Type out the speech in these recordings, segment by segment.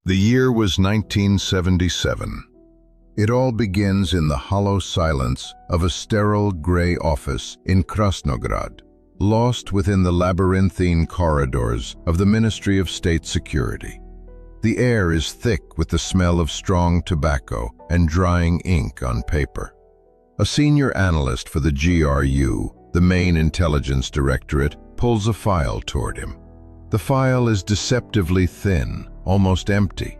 The year was 1977. It all begins in the hollow silence of a sterile gray office in Krasnograd, lost within the labyrinthine corridors of the Ministry of State Security. The air is thick with the smell of strong tobacco and drying ink on paper. A senior analyst for the GRU, the main intelligence directorate, pulls a file toward him. The file is deceptively thin, almost empty.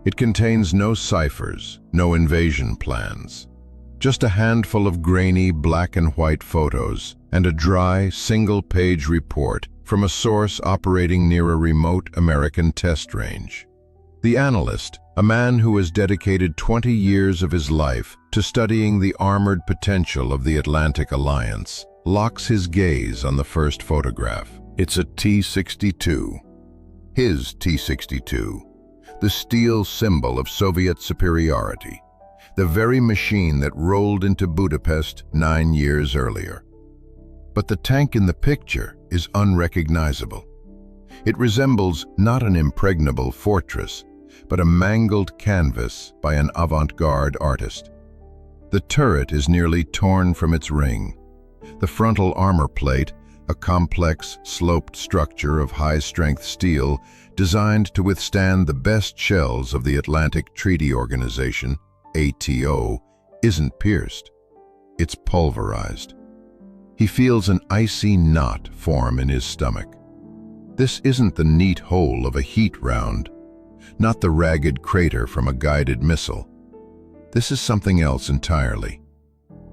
It contains no ciphers, no invasion plans. Just a handful of grainy black and white photos and a dry, single-page report from a source operating near a remote American test range. The analyst, a man who has dedicated 20 years of his life to studying the armored potential of the Atlantic Alliance, locks his gaze on the first photograph. It's a T-62. His T-62, the steel symbol of Soviet superiority, the very machine that rolled into Budapest 9 years earlier. But the tank in the picture is unrecognizable. It resembles not an impregnable fortress, but a mangled canvas by an avant-garde artist. The turret is nearly torn from its ring. The frontal armor plate, a complex, sloped structure of high-strength steel designed to withstand the best shells of the Atlantic Treaty Organization, ATO, isn't pierced. It's pulverized. He feels an icy knot form in his stomach. This isn't the neat hole of a heat round, not the ragged crater from a guided missile. This is something else entirely.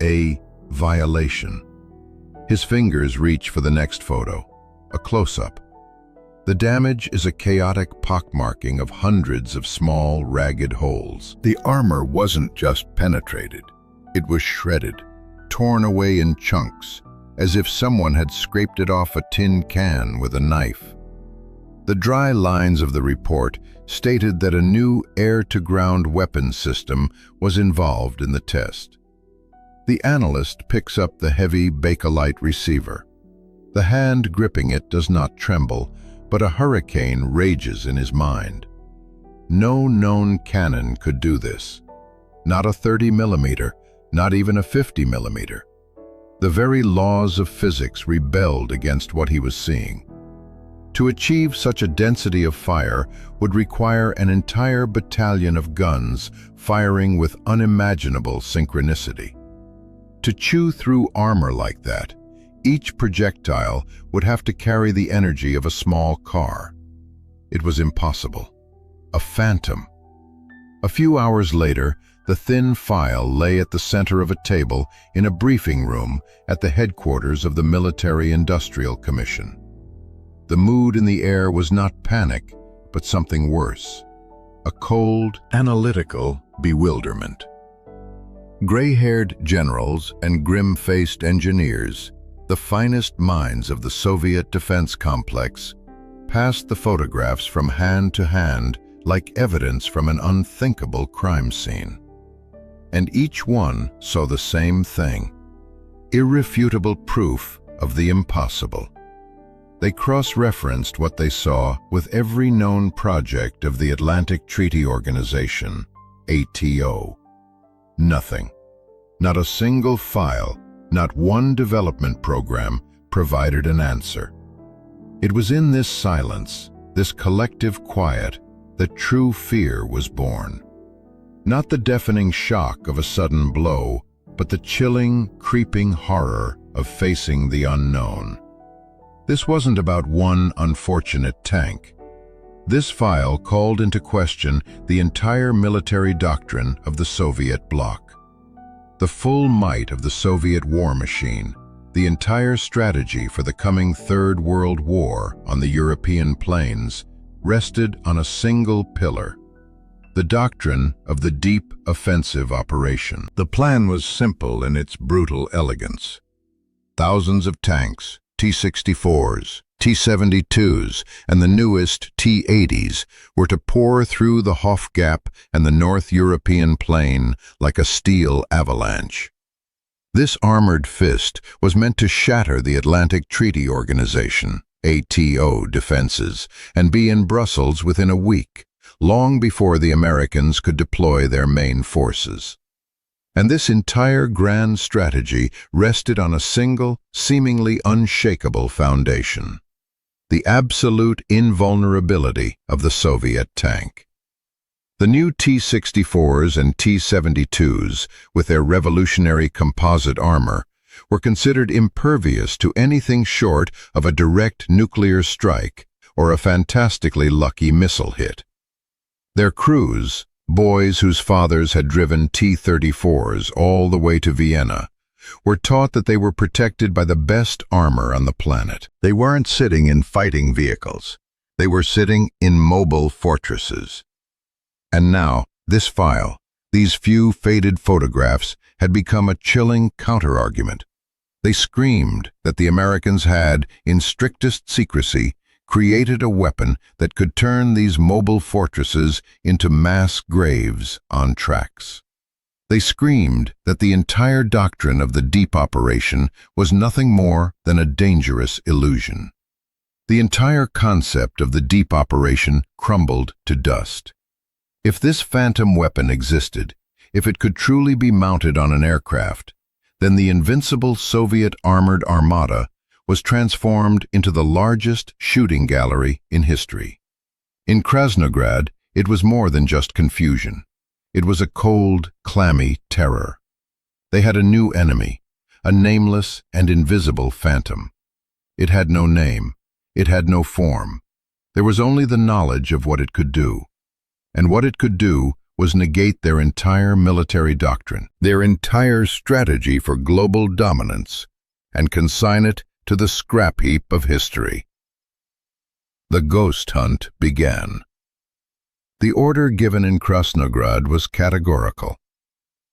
A violation. His fingers reach for the next photo, a close-up. The damage is a chaotic pockmarking of hundreds of small, ragged holes. The armor wasn't just penetrated. It was shredded, torn away in chunks, as if someone had scraped it off a tin can with a knife. The dry lines of the report stated that a new air-to-ground weapons system was involved in the test. The analyst picks up the heavy Bakelite receiver. The hand gripping it does not tremble, but a hurricane rages in his mind. No known cannon could do this. Not a 30mm, not even a 50mm. The very laws of physics rebelled against what he was seeing. To achieve such a density of fire would require an entire battalion of guns firing with unimaginable synchronicity. To chew through armor like that, each projectile would have to carry the energy of a small car. It was impossible. A phantom. A few hours later, the thin file lay at the center of a table in a briefing room at the headquarters of the Military Industrial Commission. The mood in the air was not panic, but something worse. A cold, analytical bewilderment. Gray-haired generals and grim-faced engineers, the finest minds of the Soviet defense complex, passed the photographs from hand to hand like evidence from an unthinkable crime scene. And each one saw the same thing: irrefutable proof of the impossible. They cross-referenced what they saw with every known project of the Atlantic Treaty Organization, ATO. Nothing. Not a single file, not one development program provided an answer. It was in this silence, this collective quiet, that true fear was born. Not the deafening shock of a sudden blow, but the chilling, creeping horror of facing the unknown. This wasn't about one unfortunate tank. This file called into question the entire military doctrine of the Soviet bloc. The full might of the Soviet war machine, the entire strategy for the coming Third World War on the European plains, rested on a single pillar: the doctrine of the deep offensive operation. The plan was simple in its brutal elegance. Thousands of tanks, T-64s, T-72s, and the newest T-80s were to pour through the Hof Gap and the North European plain like a steel avalanche. This armored fist was meant to shatter the Atlantic Treaty Organization, ATO, defenses, and be in Brussels within a week, long before the Americans could deploy their main forces. And this entire grand strategy rested on a single, seemingly unshakable foundation: the absolute invulnerability of the Soviet tank. The new T-64s and T-72s, with their revolutionary composite armor, were considered impervious to anything short of a direct nuclear strike or a fantastically lucky missile hit. Their crews, boys whose fathers had driven T-34s all the way to Vienna, were taught that they were protected by the best armor on the planet. They weren't sitting in fighting vehicles. They were sitting in mobile fortresses. And now, this file, these few faded photographs, had become a chilling counter-argument. They screamed that the Americans had, in strictest secrecy, created a weapon that could turn these mobile fortresses into mass graves on tracks. They screamed that the entire doctrine of the deep operation was nothing more than a dangerous illusion. The entire concept of the deep operation crumbled to dust. If this phantom weapon existed, if it could truly be mounted on an aircraft, then the invincible Soviet armored armada was transformed into the largest shooting gallery in history. In Krasnograd, it was more than just confusion. It was a cold, clammy terror. They had a new enemy, a nameless and invisible phantom. It had no name. It had no form. There was only the knowledge of what it could do. And what it could do was negate their entire military doctrine, their entire strategy for global dominance, and consign it to the scrap heap of history. The ghost hunt began. The order given in Krasnograd was categorical.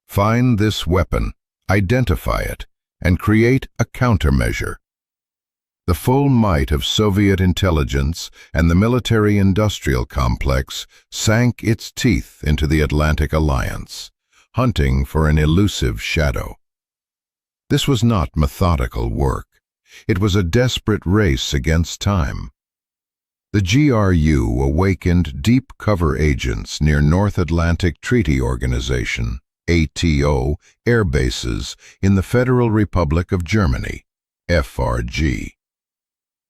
Find this weapon, identify it, and create a countermeasure. The full might of Soviet intelligence and the military-industrial complex sank its teeth into the Atlantic Alliance, hunting for an elusive shadow. This was not methodical work. It was a desperate race against time. The GRU awakened deep cover agents near North Atlantic Treaty Organization, ATO, air bases in the Federal Republic of Germany, FRG.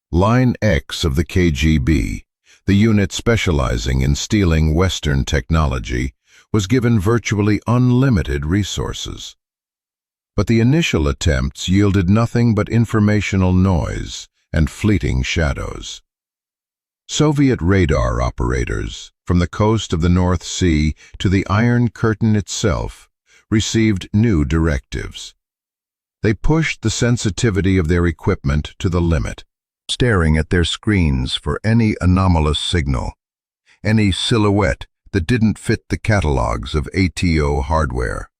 Line X of the KGB, the unit specializing in stealing Western technology, was given virtually unlimited resources. But the initial attempts yielded nothing but informational noise and fleeting shadows. Soviet radar operators, from the coast of the North Sea to the Iron Curtain itself, received new directives. They pushed the sensitivity of their equipment to the limit, staring at their screens for any anomalous signal, any silhouette that didn't fit the catalogs of ATO hardware.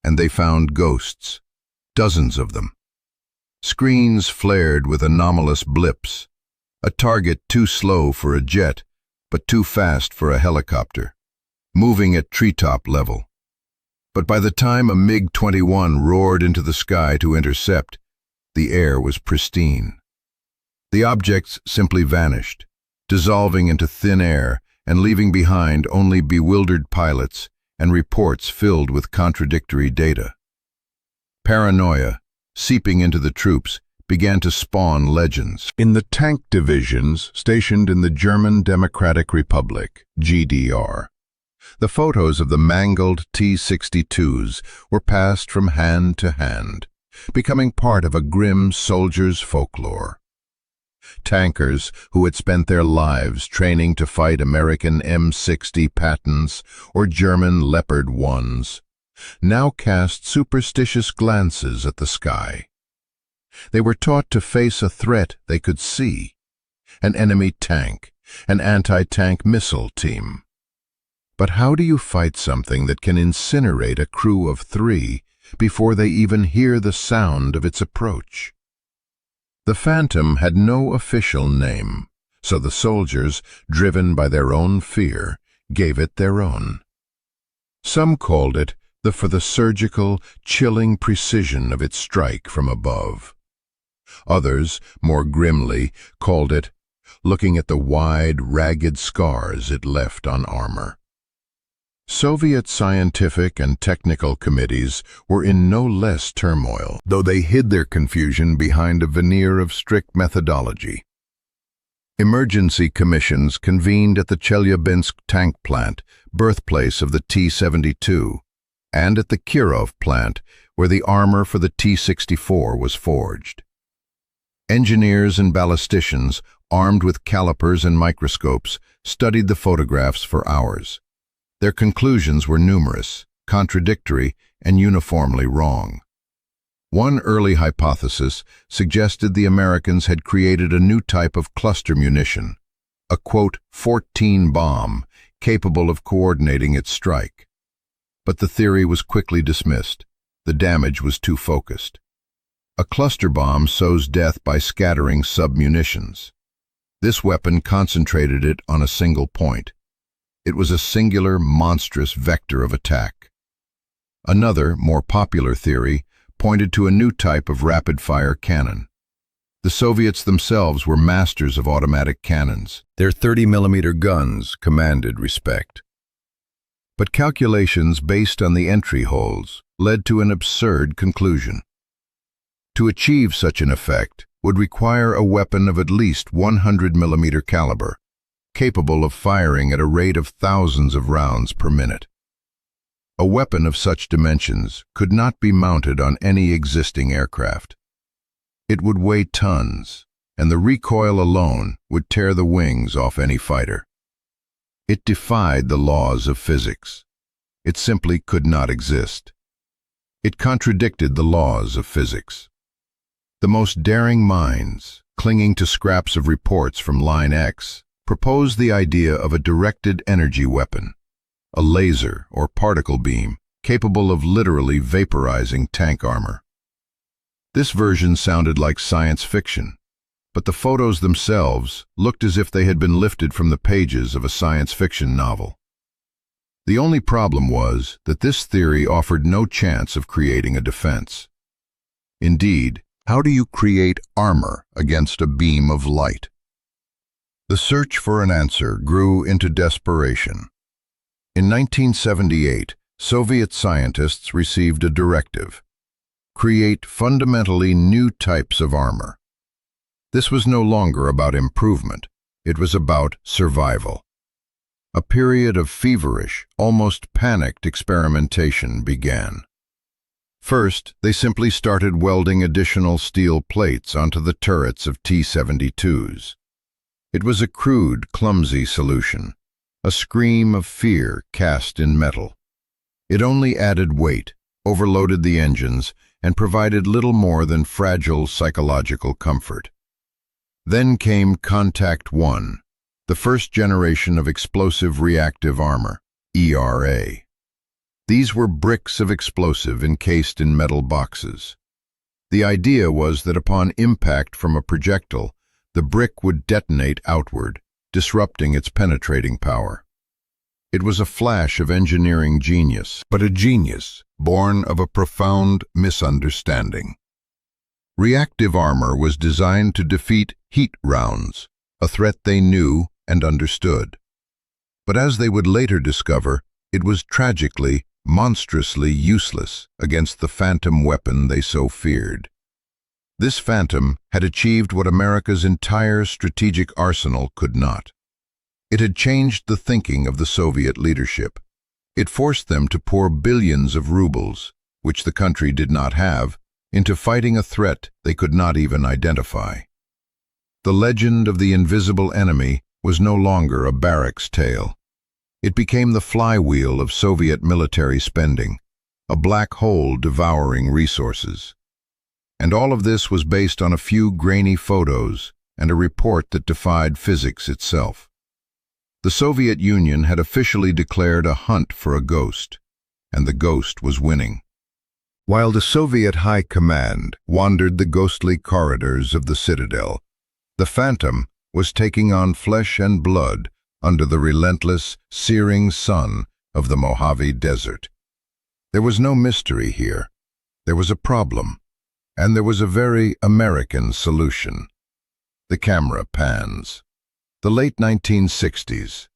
And they found ghosts, dozens of them. Screens flared with anomalous blips, a target too slow for a jet, but too fast for a helicopter, moving at treetop level. But by the time a MiG-21 roared into the sky to intercept, the air was pristine. The objects simply vanished, dissolving into thin air and leaving behind only bewildered pilots and reports filled with contradictory data. Paranoia, seeping into the troops, began to spawn legends. In the tank divisions stationed in the German Democratic Republic, GDR, the photos of the mangled T-62s were passed from hand to hand, becoming part of a grim soldier's folklore. Tankers who had spent their lives training to fight American M60 Pattons or German Leopard 1s now cast superstitious glances at the sky. They were taught to face a threat they could see, an enemy tank, an anti-tank missile team. But how do you fight something that can incinerate a crew of 3 before they even hear the sound of its approach? The Phantom had no official name, so the soldiers, driven by their own fear, gave it their own. Some called it for the surgical, chilling precision of its strike from above. Others, more grimly, called it looking at the wide, ragged scars it left on armor. Soviet scientific and technical committees were in no less turmoil, though they hid their confusion behind a veneer of strict methodology. Emergency commissions convened at the Chelyabinsk tank plant, birthplace of the T-72, and at the Kirov plant, where the armor for the T-64 was forged. Engineers and ballisticians, armed with calipers and microscopes, studied the photographs for hours. Their conclusions were numerous, contradictory, and uniformly wrong. One early hypothesis suggested the Americans had created a new type of cluster munition, a, quote, 14 bomb, capable of coordinating its strike. But the theory was quickly dismissed. The damage was too focused. A cluster bomb sows death by scattering sub-munitions. This weapon concentrated it on a single point. It was a singular, monstrous vector of attack. Another, more popular theory pointed to a new type of rapid-fire cannon. The Soviets themselves were masters of automatic cannons. Their 30mm guns commanded respect. But calculations based on the entry holes led to an absurd conclusion. To achieve such an effect would require a weapon of at least 100mm caliber, capable of firing at a rate of thousands of rounds per minute. A weapon of such dimensions could not be mounted on any existing aircraft. It would weigh tons, and the recoil alone would tear the wings off any fighter. It defied the laws of physics. It simply could not exist. It contradicted the laws of physics. The most daring minds, clinging to scraps of reports from Line X, proposed the idea of a directed energy weapon, a laser or particle beam capable of literally vaporizing tank armor. This version sounded like science fiction, but the photos themselves looked as if they had been lifted from the pages of a science fiction novel. The only problem was that this theory offered no chance of creating a defense. Indeed, how do you create armor against a beam of light? The search for an answer grew into desperation. In 1978, Soviet scientists received a directive: create fundamentally new types of armor. This was no longer about improvement, it was about survival. A period of feverish, almost panicked experimentation began. First, they simply started welding additional steel plates onto the turrets of T-72s. It was a crude, clumsy solution, a scream of fear cast in metal. It only added weight, overloaded the engines, and provided little more than fragile psychological comfort. Then came Contact 1, the first generation of explosive reactive armor, ERA. These were bricks of explosive encased in metal boxes. The idea was that upon impact from a projectile, the brick would detonate outward, disrupting its penetrating power. It was a flash of engineering genius, but a genius born of a profound misunderstanding. Reactive armor was designed to defeat heat rounds, a threat they knew and understood. But as they would later discover, it was tragically, monstrously useless against the phantom weapon they so feared. This phantom had achieved what America's entire strategic arsenal could not. It had changed the thinking of the Soviet leadership. It forced them to pour billions of rubles, which the country did not have, into fighting a threat they could not even identify. The legend of the invisible enemy was no longer a barrack's tale. It became the flywheel of Soviet military spending, a black hole devouring resources. And all of this was based on a few grainy photos and a report that defied physics itself. The Soviet Union had officially declared a hunt for a ghost, and the ghost was winning. While the Soviet High Command wandered the ghostly corridors of the Citadel, the phantom was taking on flesh and blood under the relentless, searing sun of the Mojave Desert. There was no mystery here. There was a problem. And there was a very American solution. The camera pans. The late 1960s.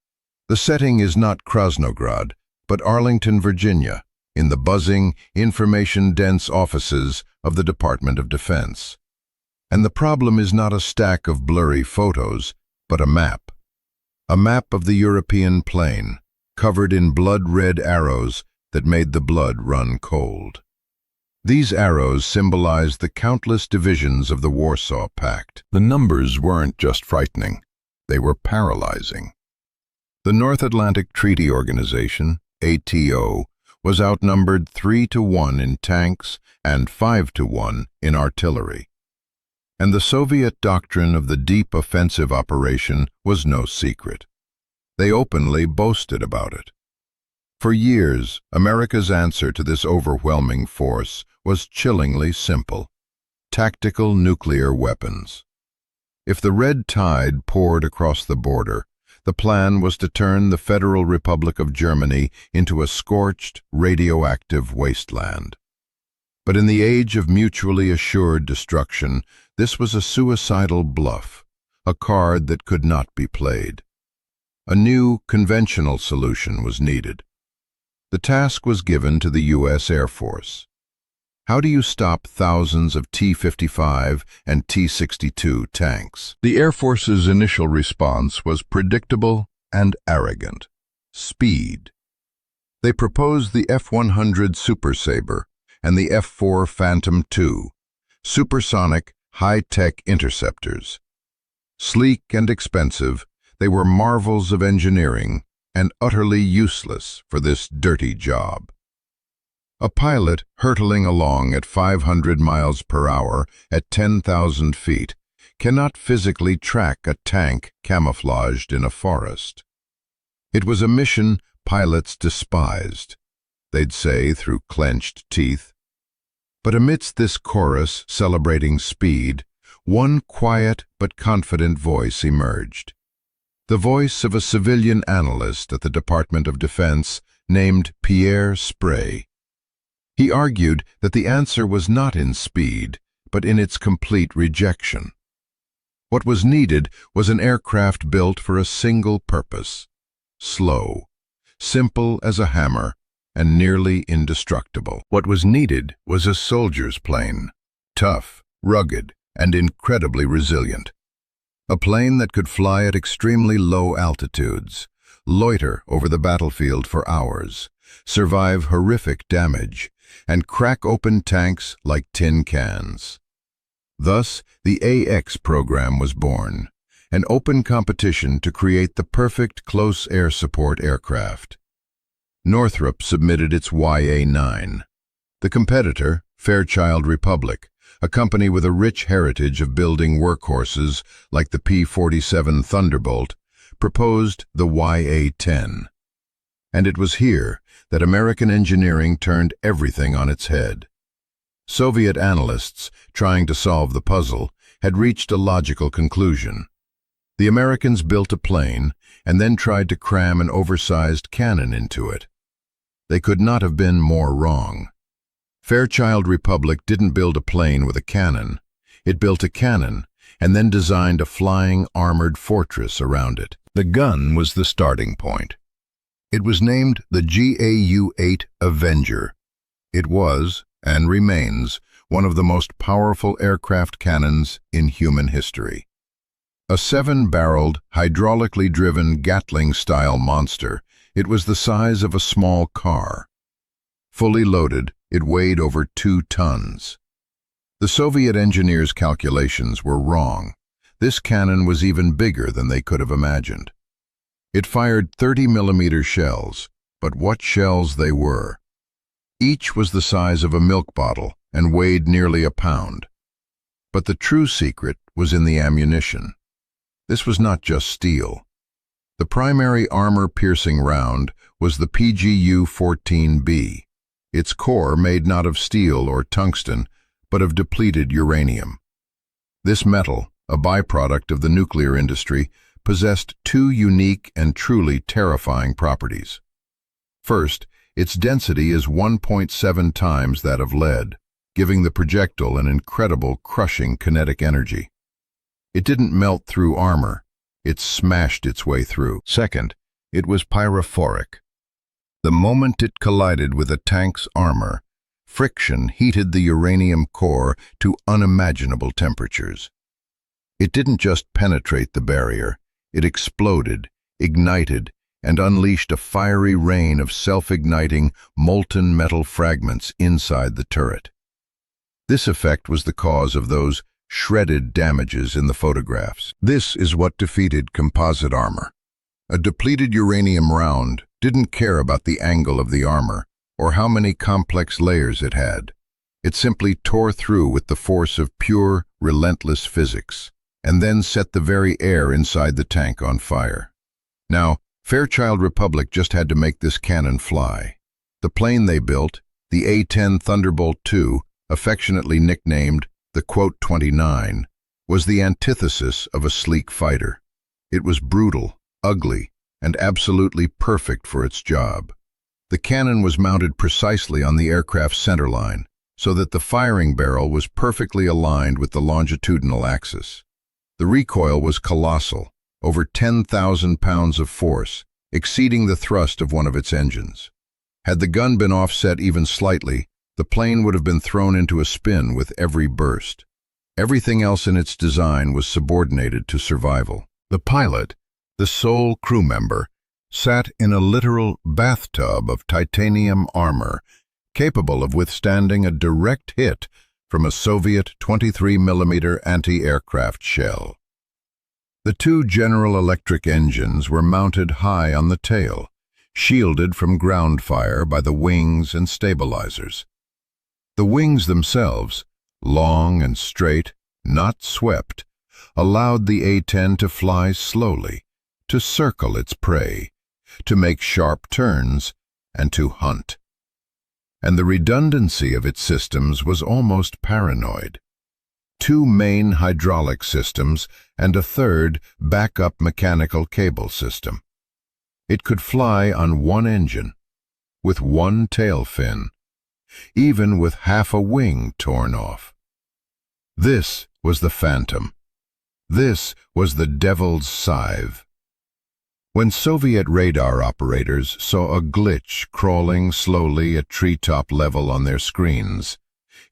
The setting is not Krasnograd, but Arlington, Virginia, in the buzzing, information-dense offices of the Department of Defense. And the problem is not a stack of blurry photos, but a map. A map of the European plain, covered in blood-red arrows that made the blood run cold. These arrows symbolize the countless divisions of the Warsaw Pact. The numbers weren't just frightening, they were paralyzing. The North Atlantic Treaty Organization, ATO, was outnumbered 3-1 in tanks and 5-1 in artillery. And the Soviet doctrine of the deep offensive operation was no secret. They openly boasted about it. For years, America's answer to this overwhelming force was chillingly simple: tactical nuclear weapons. If the red tide poured across the border, the plan was to turn the Federal Republic of Germany into a scorched, radioactive wasteland. But in the age of mutually assured destruction, this was a suicidal bluff, a card that could not be played. A new, conventional solution was needed. The task was given to the U.S. Air Force. How do you stop thousands of T-55 and T-62 tanks? The Air Force's initial response was predictable and arrogant: speed. They proposed the F-100 Super Sabre and the F-4 Phantom II, supersonic, high-tech interceptors. Sleek and expensive, they were marvels of engineering and utterly useless for this dirty job. A pilot hurtling along at 500 miles per hour at 10,000 feet cannot physically track a tank camouflaged in a forest. It was a mission pilots despised, they'd say through clenched teeth. But amidst this chorus celebrating speed, one quiet but confident voice emerged. The voice of a civilian analyst at the Department of Defense named Pierre Sprey. He argued that the answer was not in speed, but in its complete rejection. What was needed was an aircraft built for a single purpose: slow, simple as a hammer, and nearly indestructible. What was needed was a soldier's plane, tough, rugged, and incredibly resilient. A plane that could fly at extremely low altitudes, loiter over the battlefield for hours, survive horrific damage, and crack open tanks like tin cans. Thus, the AX program was born, an open competition to create the perfect close air support aircraft. Northrop submitted its YA-9. The competitor, Fairchild Republic, a company with a rich heritage of building workhorses like the P-47 Thunderbolt, proposed the YA-10. And it was here that American engineering turned everything on its head. Soviet analysts, trying to solve the puzzle, had reached a logical conclusion. The Americans built a plane and then tried to cram an oversized cannon into it. They could not have been more wrong. Fairchild Republic didn't build a plane with a cannon. It built a cannon and then designed a flying armored fortress around it. The gun was the starting point. It was named the GAU-8 Avenger. It was, and remains, one of the most powerful aircraft cannons in human history. A 7-barreled, hydraulically driven Gatling-style monster, it was the size of a small car. Fully loaded, it weighed over 2 tons. The Soviet engineers' calculations were wrong. This cannon was even bigger than they could have imagined. It fired 30-millimeter shells, but what shells they were! Each was the size of a milk bottle and weighed nearly a pound. But the true secret was in the ammunition. This was not just steel. The primary armor-piercing round was the PGU-14B, its core made not of steel or tungsten, but of depleted uranium. This metal, a byproduct of the nuclear industry, possessed 2 unique and truly terrifying properties. First, its density is 1.7 times that of lead, giving the projectile an incredible crushing kinetic energy. It didn't melt through armor. it smashed its way through. Second, it was pyrophoric. The moment it collided with a tank's armor, friction heated the uranium core to unimaginable temperatures. It didn't just penetrate the barrier, it exploded, ignited, and unleashed a fiery rain of self-igniting, molten metal fragments inside the turret. This effect was the cause of those shredded damages in the photographs. This is what defeated composite armor. A depleted uranium round didn't care about the angle of the armor or how many complex layers it had. It simply tore through with the force of pure, relentless physics, and then set the very air inside the tank on fire. Now, Fairchild Republic just had to make this cannon fly. The plane they built, the A-10 Thunderbolt II, affectionately nicknamed the "29", was the antithesis of a sleek fighter. It was brutal, ugly, and absolutely perfect for its job. The cannon was mounted precisely on the aircraft's centerline, so that the firing barrel was perfectly aligned with the longitudinal axis. The recoil was colossal, over 10,000 pounds of force, exceeding the thrust of one of its engines. Had the gun been offset even slightly, the plane would have been thrown into a spin with every burst. Everything else in its design was subordinated to survival. The pilot, the sole crew member, sat in a literal bathtub of titanium armor, capable of withstanding a direct hit from a Soviet 23mm anti-aircraft shell. The two General Electric engines were mounted high on the tail, shielded from ground fire by the wings and stabilizers. The wings themselves, long and straight, not swept, allowed the A-10 to fly slowly, to circle its prey, to make sharp turns, and to hunt. And the redundancy of its systems was almost paranoid. Two main hydraulic systems and a third backup mechanical cable system. It could fly on one engine, with one tail fin, even with half a wing torn off. This was the Phantom. This was the Devil's Scythe. When Soviet radar operators saw a glitch crawling slowly at treetop level on their screens,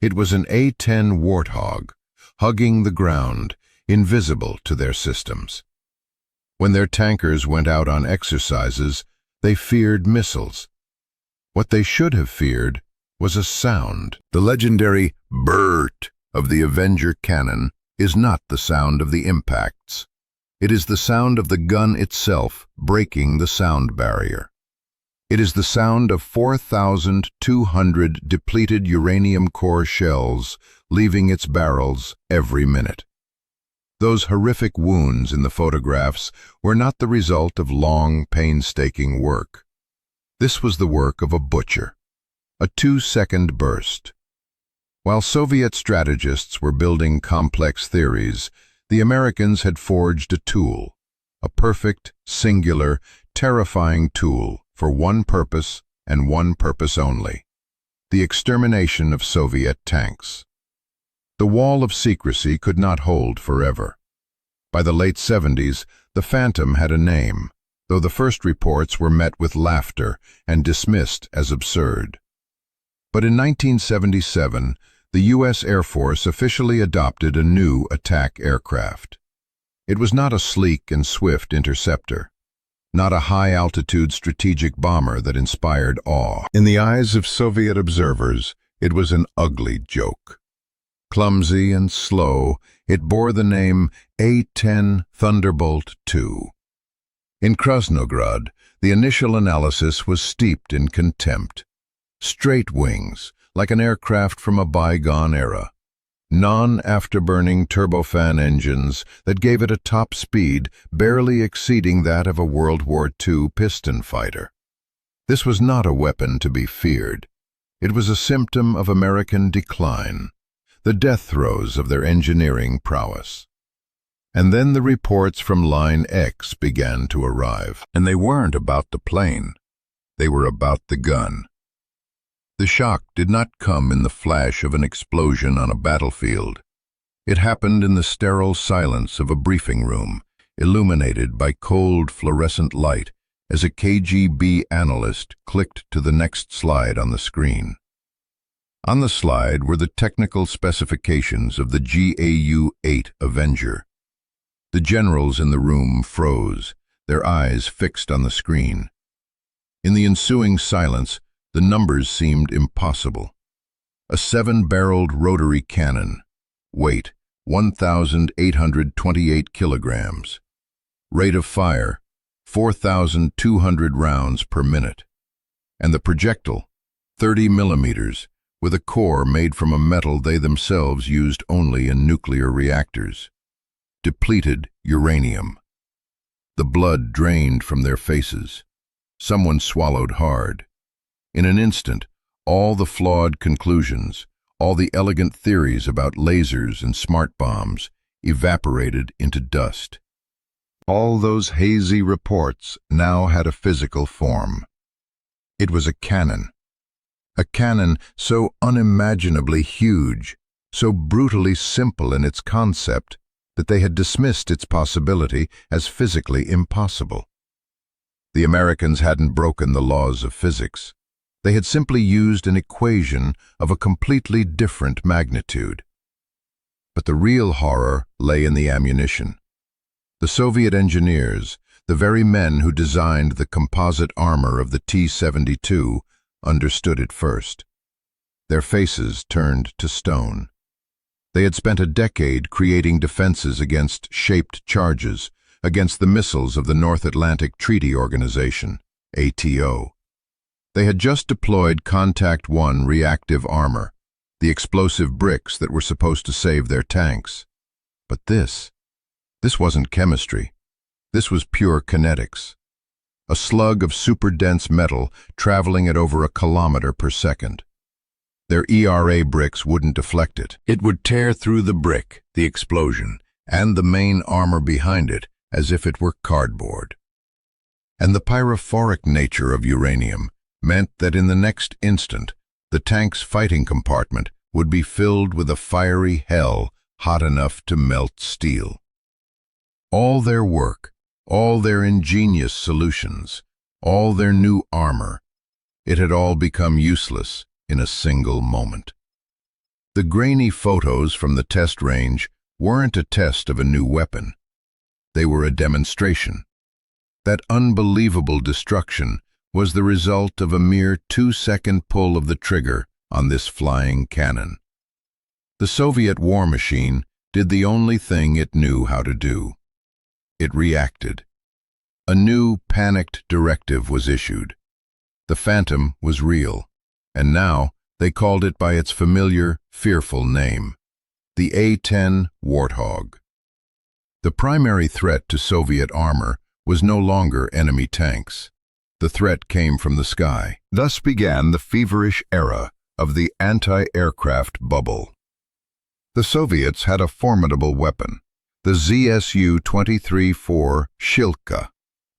it was an A-10 Warthog, hugging the ground, invisible to their systems. When their tankers went out on exercises, they feared missiles. What they should have feared was a sound. The legendary "BRRT" of the Avenger cannon is not the sound of the impacts. It is the sound of the gun itself breaking the sound barrier. It is the sound of 4,200 depleted uranium core shells leaving its barrels every minute. Those horrific wounds in the photographs were not the result of long, painstaking work. This was the work of a butcher, a 2-second burst. While Soviet strategists were building complex theories, the Americans had forged a tool, a perfect, singular, terrifying tool for one purpose and one purpose only: the extermination of Soviet tanks. The wall of secrecy could not hold forever. By the late 70s, the Phantom had a name, though the first reports were met with laughter and dismissed as absurd. But in 1977, the U.S. Air Force officially adopted a new attack aircraft. It was not a sleek and swift interceptor, not a high-altitude strategic bomber that inspired awe. In the eyes of Soviet observers, it was an ugly joke. Clumsy and slow, it bore the name A-10 Thunderbolt II. In Krasnograd, the initial analysis was steeped in contempt. Straight wings, like an aircraft from a bygone era. Non-afterburning turbofan engines that gave it a top speed barely exceeding that of a World War II piston fighter. This was not a weapon to be feared. It was a symptom of American decline, the death throes of their engineering prowess. And then the reports from Line X began to arrive. And they weren't about the plane. They were about the gun. The shock did not come in the flash of an explosion on a battlefield. It happened in the sterile silence of a briefing room, illuminated by cold fluorescent light as a KGB analyst clicked to the next slide on the screen. On the slide were the technical specifications of the GAU-8 Avenger. The generals in the room froze, their eyes fixed on the screen. In the ensuing silence, the numbers seemed impossible. A 7-barreled rotary cannon, weight 1,828 kilograms, rate of fire 4,200 rounds per minute, and the projectile 30 millimeters, with a core made from a metal they themselves used only in nuclear reactors. Depleted uranium. The blood drained from their faces. Someone swallowed hard. In an instant, all the flawed conclusions, all the elegant theories about lasers and smart bombs evaporated into dust. All those hazy reports now had a physical form. It was a cannon so unimaginably huge, so brutally simple in its concept, that they had dismissed its possibility as physically impossible. The Americans hadn't broken the laws of physics. They had simply used an equation of a completely different magnitude. But the real horror lay in the ammunition. The Soviet engineers, the very men who designed the composite armor of the T-72, understood it first. Their faces turned to stone. They had spent a decade creating defenses against shaped charges, against the missiles of the North Atlantic Treaty Organization, ATO. They had just deployed Contact 1 reactive armor, the explosive bricks that were supposed to save their tanks. But this wasn't chemistry. This was pure kinetics. A slug of super-dense metal traveling at over 1 kilometer per second. Their ERA bricks wouldn't deflect it. It would tear through the brick, the explosion, and the main armor behind it as if it were cardboard. And the pyrophoric nature of uranium meant that in the next instant, the tank's fighting compartment would be filled with a fiery hell hot enough to melt steel. All their work, all their ingenious solutions, all their new armor, it had all become useless in a single moment. The grainy photos from the test range weren't a test of a new weapon. They were a demonstration. That unbelievable destruction was the result of a mere 2-second pull of the trigger on this flying cannon. The Soviet war machine did the only thing it knew how to do. It reacted. A new, panicked directive was issued. The phantom was real, and now they called it by its familiar, fearful name, the A-10 Warthog. The primary threat to Soviet armor was no longer enemy tanks. The threat came from the sky. Thus began the feverish era of the anti-aircraft bubble. The Soviets had a formidable weapon, the ZSU-23-4 Shilka,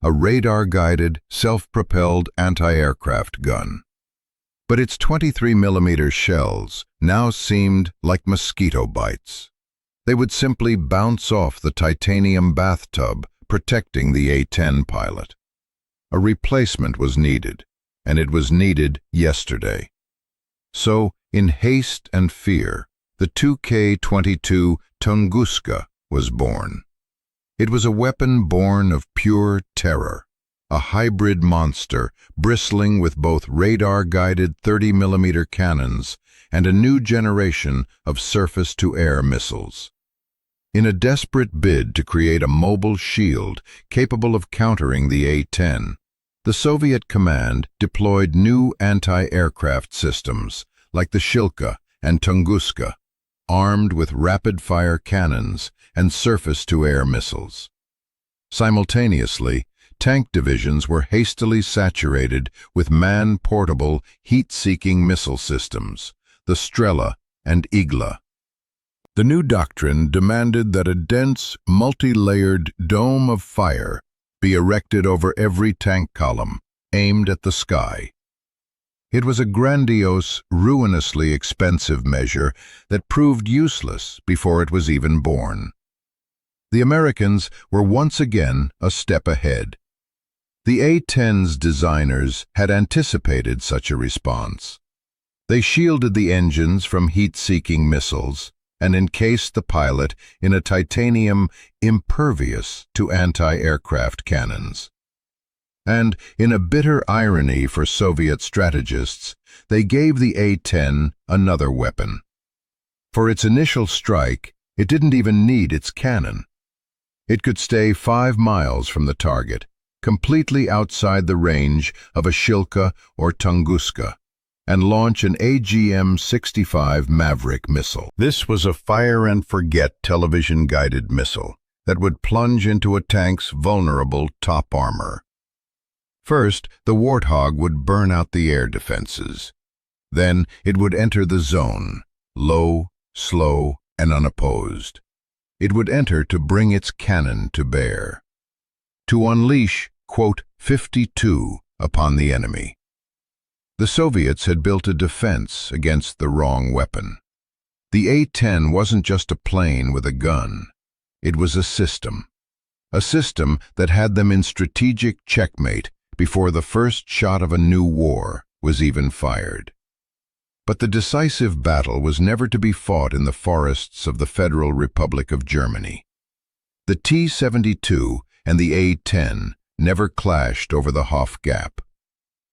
a radar-guided, self-propelled anti-aircraft gun. But its 23mm shells now seemed like mosquito bites. They would simply bounce off the titanium bathtub protecting the A-10 pilot. A replacement was needed, and it was needed yesterday. So, in haste and fear, the 2K-22 Tunguska was born. It was a weapon born of pure terror, a hybrid monster bristling with both radar-guided 30mm cannons and a new generation of surface-to-air missiles. In a desperate bid to create a mobile shield capable of countering the A-10, the Soviet command deployed new anti-aircraft systems like the Shilka and Tunguska, armed with rapid-fire cannons and surface-to-air missiles. Simultaneously, tank divisions were hastily saturated with man-portable, heat-seeking missile systems, the Strela and Igla. The new doctrine demanded that a dense, multi-layered dome of fire be erected over every tank column, aimed at the sky. It was a grandiose, ruinously expensive measure that proved useless before it was even born. The Americans were once again a step ahead. The A-10's designers had anticipated such a response. They shielded the engines from heat-seeking missiles and encased the pilot in a titanium impervious to anti-aircraft cannons. And, in a bitter irony for Soviet strategists, they gave the A-10 another weapon. For its initial strike, it didn't even need its cannon. It could stay 5 miles from the target, completely outside the range of a Shilka or Tunguska, and launch an AGM-65 Maverick missile. This was a fire-and-forget television-guided missile that would plunge into a tank's vulnerable top armor. First, the Warthog would burn out the air defenses. Then it would enter the zone, low, slow, and unopposed. It would enter to bring its cannon to bear, to unleash, quote, 52 upon the enemy. The Soviets had built a defense against the wrong weapon. The A-10 wasn't just a plane with a gun. It was a system that had them in strategic checkmate before the first shot of a new war was even fired. But the decisive battle was never to be fought in the forests of the Federal Republic of Germany. The T-72 and the A-10 never clashed over the Hof Gap.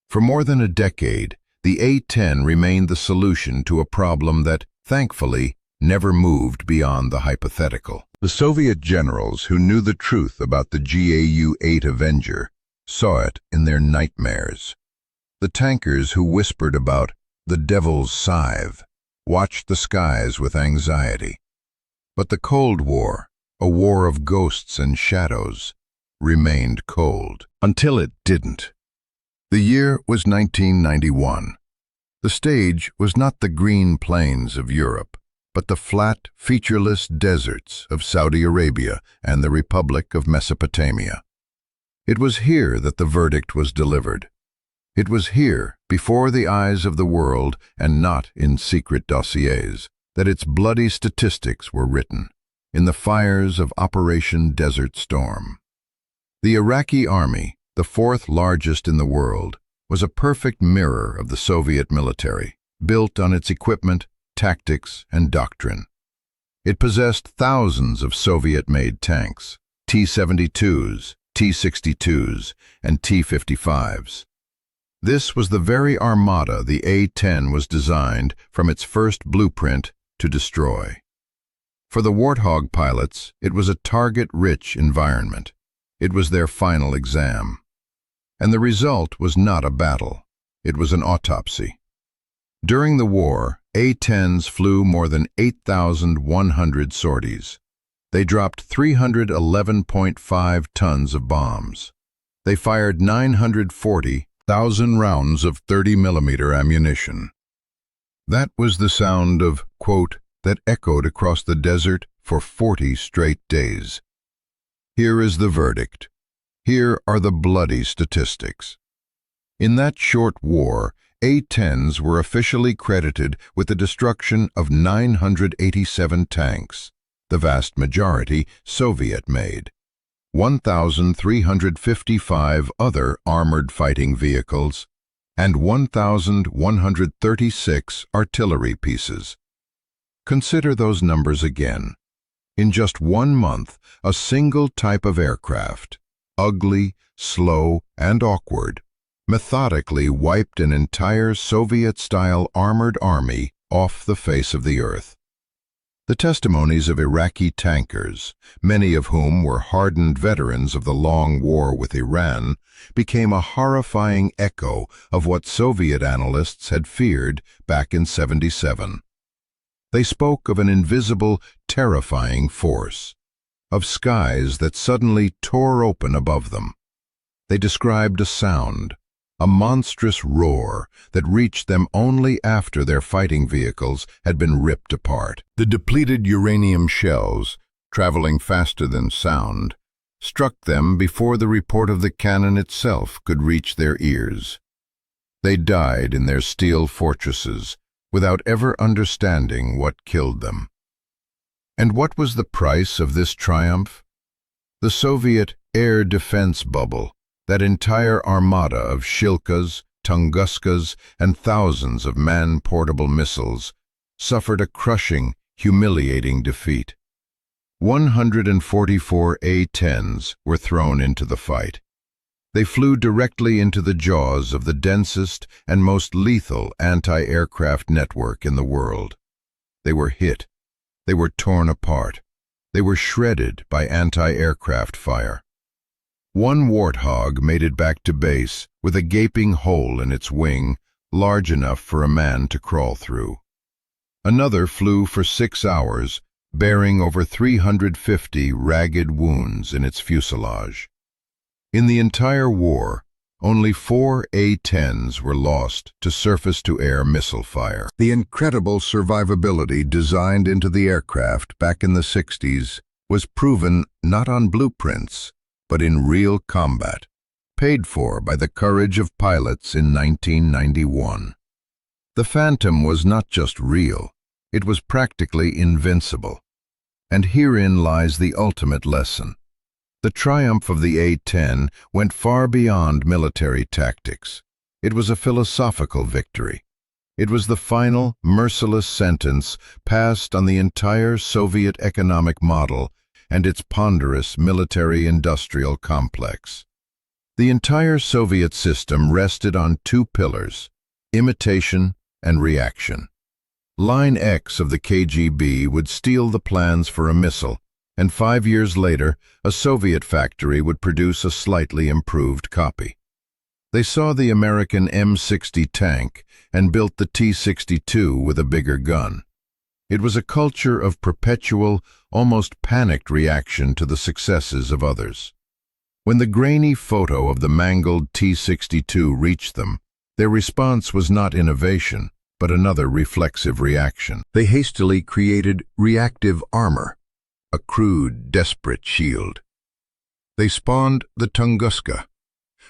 For more than a decade, the A-10 remained the solution to a problem that, thankfully, never moved beyond the hypothetical. The Soviet generals who knew the truth about the GAU-8 Avenger saw it in their nightmares. The tankers who whispered about the devil's Scythe watched the skies with anxiety. But the Cold War, a war of ghosts and shadows, remained cold. Until it didn't. The year was 1991. The stage was not the green plains of Europe, but the flat, featureless deserts of Saudi Arabia and the Republic of Mesopotamia. It was here that the verdict was delivered. It was here, before the eyes of the world and not in secret dossiers, that its bloody statistics were written, in the fires of Operation Desert Storm. The Iraqi army, the 4th largest in the world, was a perfect mirror of the Soviet military, built on its equipment, tactics, and doctrine. It possessed thousands of Soviet-made tanks, T-72s, T-62s, and T-55s. This was the very armada the A-10 was designed from its first blueprint to destroy. For the Warthog pilots, it was a target-rich environment. It was their final exam. And the result was not a battle. It was an autopsy. During the war, A-10s flew more than 8,100 sorties. They dropped 311.5 tons of bombs. They fired 940,000 rounds of 30mm ammunition. That was the sound of, quote, that echoed across the desert for 40 straight days. Here is the verdict. Here are the bloody statistics. In that short war, A-10s were officially credited with the destruction of 987 tanks, the vast majority Soviet-made, 1,355 other armored fighting vehicles, and 1,136 artillery pieces. Consider those numbers again. In just 1 month, a single type of aircraft, ugly, slow, and awkward, methodically wiped an entire Soviet-style armored army off the face of the earth. The testimonies of Iraqi tankers, many of whom were hardened veterans of the long war with Iran, became a horrifying echo of what Soviet analysts had feared back in '77. They spoke of an invisible, terrifying force, of skies that suddenly tore open above them. They described a sound, a monstrous roar that reached them only after their fighting vehicles had been ripped apart. The depleted uranium shells, traveling faster than sound, struck them before the report of the cannon itself could reach their ears. They died in their steel fortresses without ever understanding what killed them. And what was the price of this triumph? The Soviet air defense bubble, that entire armada of Shilkas, Tunguskas, and thousands of man-portable missiles, suffered a crushing, humiliating defeat. 144 A-10s were thrown into the fight. They flew directly into the jaws of the densest and most lethal anti-aircraft network in the world. They were hit. They were torn apart. They were shredded by anti-aircraft fire. One Warthog made it back to base with a gaping hole in its wing large enough for a man to crawl through. Another flew for 6 hours, bearing over 350 ragged wounds in its fuselage. In the entire war, only 4 A-10s were lost to surface-to-air missile fire. The incredible survivability designed into the aircraft back in the 60s was proven not on blueprints, but in real combat, paid for by the courage of pilots in 1991. The Phantom was not just real, it was practically invincible. And herein lies the ultimate lesson. The triumph of the A-10 went far beyond military tactics. It was a philosophical victory. It was the final, merciless sentence passed on the entire Soviet economic model and its ponderous military-industrial complex. The entire Soviet system rested on 2 pillars: imitation and reaction. Line X of the KGB would steal the plans for a missile, and 5 years later, a Soviet factory would produce a slightly improved copy. They saw the American M60 tank and built the T-62 with a bigger gun. It was a culture of perpetual, almost panicked reaction to the successes of others. When the grainy photo of the mangled T-62 reached them, their response was not innovation, but another reflexive reaction. They hastily created reactive armor, a crude, desperate shield. They spawned the Tunguska,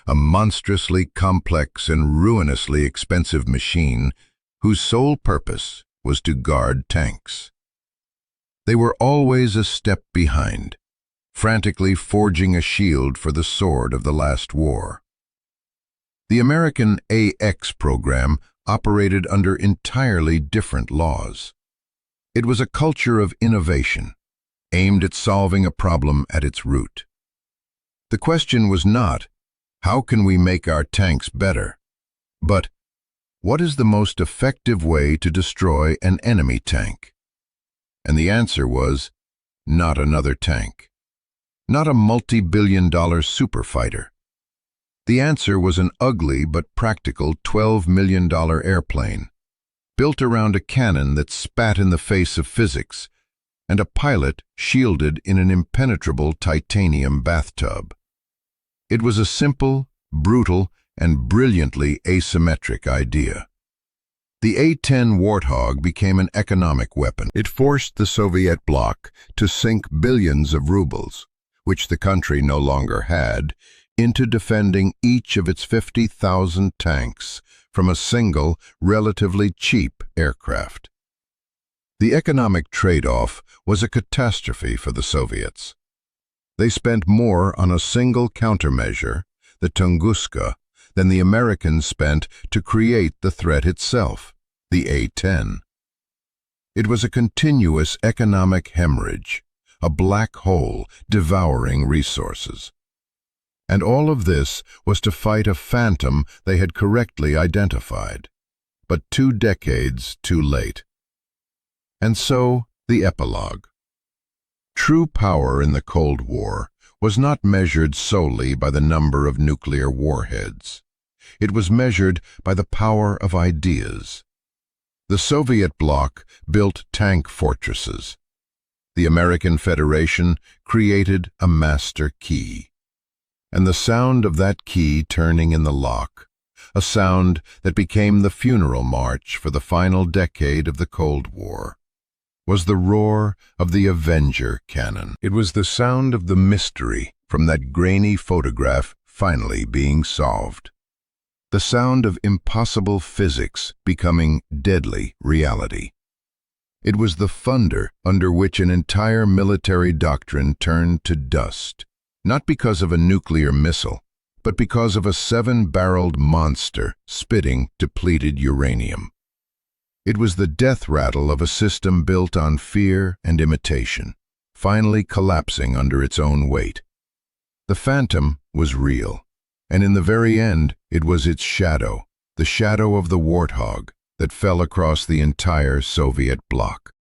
a monstrously complex and ruinously expensive machine whose sole purpose was to guard tanks. They were always a step behind, frantically forging a shield for the sword of the last war. The American AX program operated under entirely different laws. It was a culture of innovation, aimed at solving a problem at its root. The question was not, how can we make our tanks better? But, what is the most effective way to destroy an enemy tank? And the answer was, not another tank. Not a multi-billion-dollar superfighter. The answer was an ugly but practical $12 million airplane, built around a cannon that spat in the face of physics, and a pilot shielded in an impenetrable titanium bathtub. It was a simple, brutal, and brilliantly asymmetric idea. The A-10 Warthog became an economic weapon. It forced the Soviet bloc to sink billions of rubles, which the country no longer had, into defending each of its 50,000 tanks from a single, relatively cheap aircraft. The economic trade-off was a catastrophe for the Soviets. They spent more on a single countermeasure, the Tunguska, than the Americans spent to create the threat itself, the A-10. It was a continuous economic hemorrhage, a black hole devouring resources. And all of this was to fight a phantom they had correctly identified, but 2 decades too late. And so, the epilogue. True power in the Cold War was not measured solely by the number of nuclear warheads. It was measured by the power of ideas. The Soviet bloc built tank fortresses. The American Federation created a master key. And the sound of that key turning in the lock, a sound that became the funeral march for the final decade of the Cold War, was the roar of the Avenger cannon. It was the sound of the mystery from that grainy photograph finally being solved. The sound of impossible physics becoming deadly reality. It was the thunder under which an entire military doctrine turned to dust. not because of a nuclear missile, but because of a 7-barreled monster spitting depleted uranium. It was the death rattle of a system built on fear and imitation, finally collapsing under its own weight. The phantom was real, and in the very end it was its shadow, the shadow of the Warthog, that fell across the entire Soviet bloc.